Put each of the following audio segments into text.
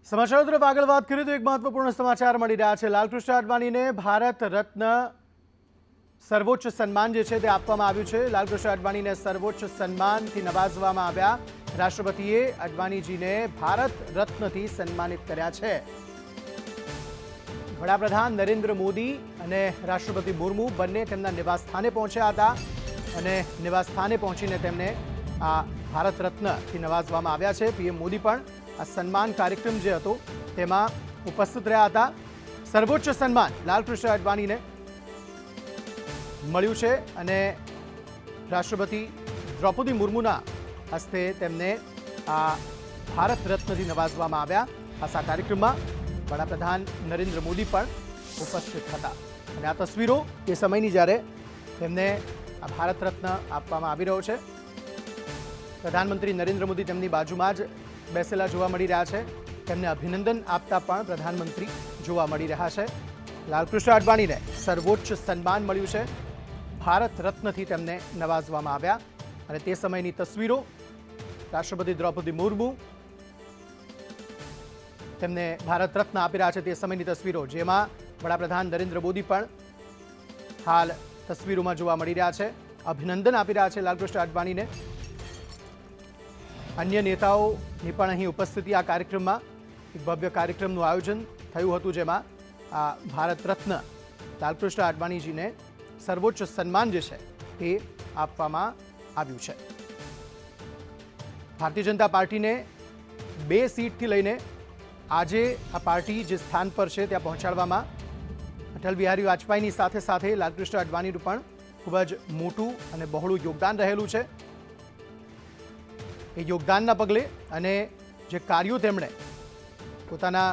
સમાચારો તરફ આગળ વાત કરીએ તો એક મહત્વપૂર્ણ સમાચાર મળી રહ્યા છે। લાલકૃષ્ણ અડવાણીને ભારત રત્ન સર્વોચ્ચ સન્માન જે છે તે આપવામાં આવ્યું છે। લાલકૃષ્ણ અડવાણીને સર્વોચ્ચ સન્માનથી નવાજવામાં આવ્યા। રાષ્ટ્રપતિએ અડવાણીજીને ભારત રત્નથી સન્માનિત કર્યા છે। વડાપ્રધાન નરેન્દ્ર મોદી અને રાષ્ટ્રપતિ મુર્મુ બંને તેમના નિવાસસ્થાને પહોંચ્યા હતા અને નિવાસસ્થાને પહોંચીને તેમને આ ભારત રત્નથી નવાજવામાં આવ્યા છે। પીએમ મોદી પણ આ સન્માન કાર્યક્રમ જે હતો તેમાં ઉપસ્થિત રહ્યા હતા। સર્વોચ્ચ સન્માન લાલકૃષ્ણ અડવાણીને મળ્યું છે અને રાષ્ટ્રપતિ દ્રૌપદી મુર્મુના હસ્તે તેમને આ ભારત રત્નથી નવાજવામાં આવ્યા। આ કાર્યક્રમમાં વડાપ્રધાન નરેન્દ્ર મોદી પણ ઉપસ્થિત હતા અને આ તસવીરો એ સમયની જ્યારે તેમને આ ભારત રત્ન આપવામાં આવી રહ્યો છે। પ્રધાનમંત્રી નરેન્દ્ર મોદી તેમની બાજુમાં જ બેસેલા જોવા મળી રહ્યા છે। તેમને અભિનંદન આપતા પણ પ્રધાનમંત્રી જોવા મળી રહ્યા છે। લાલકૃષ્ણ અડવાણીને સર્વોચ્ચ સન્માન મળ્યું છે। ભારત રત્નથી તેમને નવાજવામાં આવ્યા અને તે સમયની તસવીરો રાષ્ટ્રપતિ દ્રૌપદી મુર્મુ તેમને ભારત રત્ન આપી રહ્યા છે તે સમયની તસવીરો, જેમાં વડાપ્રધાન નરેન્દ્ર મોદી પણ હાલ તસવીરોમાં જોવા મળી રહ્યા છે। અભિનંદન આપી રહ્યા છે લાલકૃષ્ણ અડવાણીને। અન્ય નેતાઓની પણ અહીં ઉપસ્થિતિ આ કાર્યક્રમમાં એક ભવ્ય કાર્યક્રમનું આયોજન થયું હતું, જેમાં આ ભારત રત્ન લાલકૃષ્ણ અડવાણીજીને સર્વોચ્ચ સન્માન જે છે તે આપવામાં આવ્યું છે। ભારતીય જનતા પાર્ટીને 2 સીટથી લઈને આજે આ પાર્ટી જે સ્થાન પર છે ત્યાં પહોંચાડવામાં અટલ બિહારી વાજપેયીની સાથે સાથે લાલકૃષ્ણ અડવાણીનું પણ ખૂબ જ મોટું અને બહોળું યોગદાન રહેલું છે। એ યોગદાનના પગલે અને જે કાર્યો તેમણે પોતાના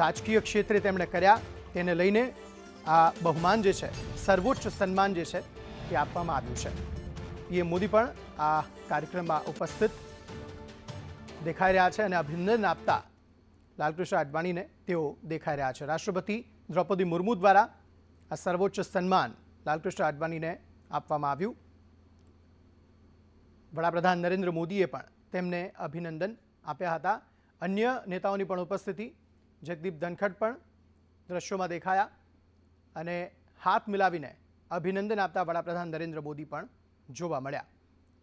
રાજકીય ક્ષેત્રે તેમણે કર્યા તેને લઈને આ બહુમાન જે છે, સર્વોચ્ચ સન્માન જે છે તે આપવામાં આવ્યું છે। પીએમ મોદી પણ આ કાર્યક્રમમાં ઉપસ્થિત દેખાઈ રહ્યા છે અને અભિનંદન આપતા લાલકૃષ્ણ અડવાણીને તેઓ દેખાઈ રહ્યા છે। રાષ્ટ્રપતિ દ્રૌપદી મુર્મુ દ્વારા આ સર્વોચ્ચ સન્માન લાલકૃષ્ણ અડવાણીને આપવામાં આવ્યું। વડાપ્રધાન નરેન્દ્ર મોદીએ પણ તેમને અભિનંદન આપ્યા હતા। અન્ય નેતાઓની પણ ઉપસ્થિતિ, જગદીપ ધનખડ પણ દ્રશ્યોમાં દેખાયા અને હાથ મિલાવીને અભિનંદન આપતા વડાપ્રધાન નરેન્દ્ર મોદી પણ જોવા મળ્યા।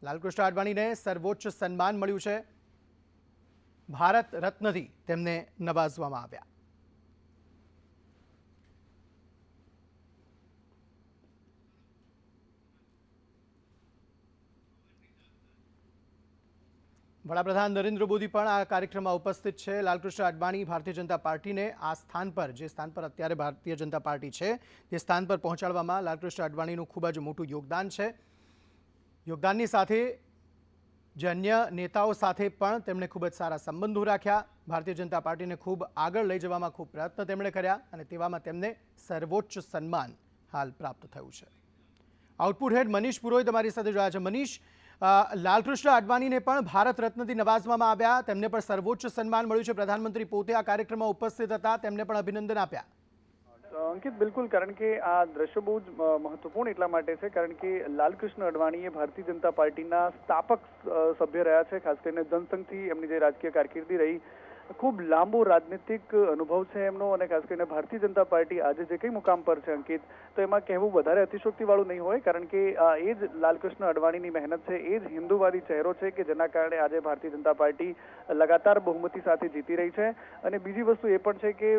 લાલકૃષ્ણ અડવાણીને સર્વોચ્ચ સન્માન મળ્યું છે। ભારત રત્નથી તેમને નવાજવામાં આવ્યા। વડાપ્રધાન નરેન્દ્ર મોદી પણ આ કાર્યક્રમમાં ઉપસ્થિત છે। લાલકૃષ્ણ અડવાણી ભારતીય જનતા પાર્ટીને આ સ્થાન પર, જે સ્થાન પર અત્યારે ભારતીય જનતા પાર્ટી છે તે સ્થાન પર પહોંચાડવામાં લાલકૃષ્ણ અડવાણીનું ખૂબ જ મોટું યોગદાન છે। યોગદાનની સાથે જે અન્ય નેતાઓ સાથે પણ તેમણે ખૂબ જ સારા સંબંધો રાખ્યા। ભારતીય જનતા પાર્ટીને ખૂબ આગળ લઈ જવામાં ખૂબ પ્રયત્ન તેમણે કર્યા અને તેવામાં તેમને સર્વોચ્ચ સન્માન હાલ પ્રાપ્ત થયું છે। આઉટપુટ હેડ મનીષ પુરોહિત અમારી સાથે જોડાયા છે। મનીષ, લાલકૃષ્ણ અડવાણીને પણ ભારત રત્નથી નવાજવામાં આવ્યા, તેમને પણ સર્વોચ્ચ સન્માન મળ્યું છે। પ્રધાનમંત્રી પોતે આ કાર્યક્રમમાં ઉપસ્થિત હતા, તેમને પણ અભિનંદન આપ્યા। અંકિત, બિલકુલ, કારણ કે આ દ્રશ્યો બહુ જ મહત્વપૂર્ણ એટલા માટે છે કારણ કે લાલકૃષ્ણ અડવાણી એ ભારતીય જનતા પાર્ટીના સ્થાપક સભ્ય રહ્યા છે। ખાસ કરીને જનસંઘથી એમની જે રાજકીય કારકિર્દી રહી, ખૂબ લાંબો રાજનીતિક અનુભવ છે એમનો અને ખાસ કરીને ભારતીય જનતા પાર્ટી આજે જે કંઈ મુકામ પર છે અંકિત, તો એમાં કહેવું વધારે અતિશોક્તિવાળું નહીં હોય કારણ કે એ જ લાલકૃષ્ણ અડવાણીની મહેનત છે, એ જ હિન્દુવાદી ચહેરો છે કે જેના કારણે આજે ભારતીય જનતા પાર્ટી લગાતાર બહુમતી સાથે જીતી રહી છે। અને બીજી વસ્તુ એ પણ છે કે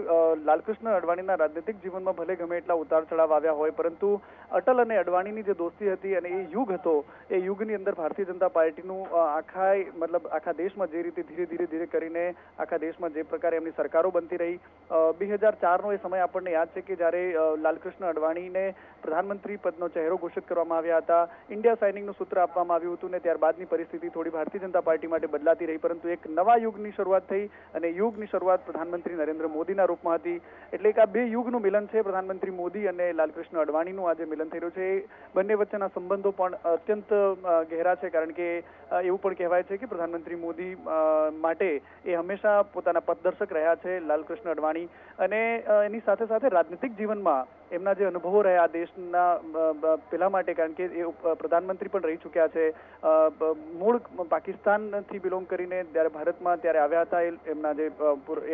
લાલકૃષ્ણ અડવાણીના રાજનીતિક જીવનમાં ભલે ગમે એટલા ઉતાર ચઢાવ આવ્યા હોય, પરંતુ અટલ અને અડવાણીની જે દોસ્તી હતી અને એ યુગ હતો, એ યુગની અંદર ભારતીય જનતા પાર્ટીનું આખા દેશમાં જે રીતે ધીરે ધીરે કરીને આખા દેશમાં જે પ્રકારે એમની સરકારો બનતી રહી, 2004નો એ સમય આપણને યાદ છે કે જ્યારે લાલકૃષ્ણ અડવાણીને પ્રધાનમંત્રી પદનો ચહેરો ઘોષિત કરવામાં આવ્યા હતા, ઇન્ડિયા સાઇનિંગનું સૂત્ર આપવામાં આવ્યું હતું ને ત્યારબાદની પરિસ્થિતિ થોડી ભારતીય જનતા પાર્ટી માટે બદલાતી રહી, પરંતુ એક નવા યુગની શરૂઆત થઈ અને યુગની શરૂઆત પ્રધાનમંત્રી નરેન્દ્ર મોદીના રૂપમાં હતી। એટલે કે આ બે યુગનું મિલન છે, પ્રધાનમંત્રી મોદી અને લાલકૃષ્ણ અડવાણીનું આજે મિલન થઈ રહ્યું છે। બંને વચ્ચેના સંબંધો પણ અત્યંત ગહેરા છે કારણ કે એવું પણ કહેવાય છે કે પ્રધાનમંત્રી મોદી માટે એ હંમેશા પાર્ટીમાં પોતાના પથદર્શક રહ્યા છે લાલકૃષ્ણ અડવાણી, અને એની સાથે સાથે રાજનીતિક જીવનમાં એમના જે અનુભવો રહ્યા દેશના પેલા માટે, કારણ કે એ પ્રધાનમંત્રી પણ રહી ચૂક્યા છે, મૂળ પાકિસ્તાનથી બિલોંગ કરીને જ્યારે ભારતમાં ત્યારે આવ્યા હતા એમના જે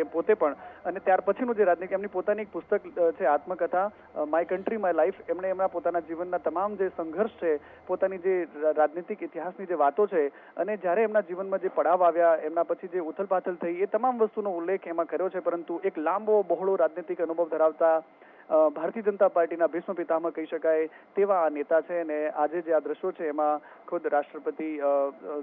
એ પોતે પણ, અને ત્યાર પછીનું જે રાજનીતિ, એમની પોતાની એક પુસ્તક છે આત્મકથા માય કન્ટ્રી માય લાઈફ. એમણે એમના પોતાના જીવનના તમામ જે સંઘર્ષ છે, પોતાની જે રાજનીતિક ઇતિહાસની જે વાતો છે, અને જ્યારે એમના જીવનમાં જે પડાવ આવ્યા, એમના પછી જે ઉથલપાથલ થઈ, એ તમામ વસ્તુનો ઉલ્લેખ એમાં કર્યો છે. પરંતુ એક લાંબો બહોળો રાજનીતિક અનુભવ ધરાવતા ભારતીય જનતા પાર્ટીના ભીષ્મ પિતામહ કહી શકાય તેવા આ નેતા છે. અને આજે જે આ દ્રશ્યો છે એમાં ખુદ રાષ્ટ્રપતિ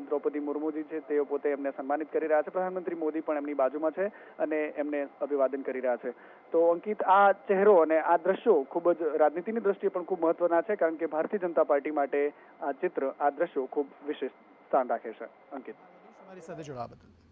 દ્રૌપદી મુર્મુજી છે, તેઓ પોતે એમને સન્માનિત કરી રહ્યા છે. પ્રધાનમંત્રી મોદી પણ એમની બાજુમાં છે અને એમને અભિવાદન કરી રહ્યા છે. તો અંકિત, આ ચહેરો અને આ દ્રશ્યો ખૂબ જ રાજનીતિની દ્રષ્ટિએ પણ ખૂબ મહત્વના છે, કારણ કે ભારતીય જનતા પાર્ટી માટે આ ચિત્ર, આ દ્રશ્યો ખૂબ વિશેષ સ્થાન રાખે છે. અંકિત, તમારી સાથે જોડાવા બદલ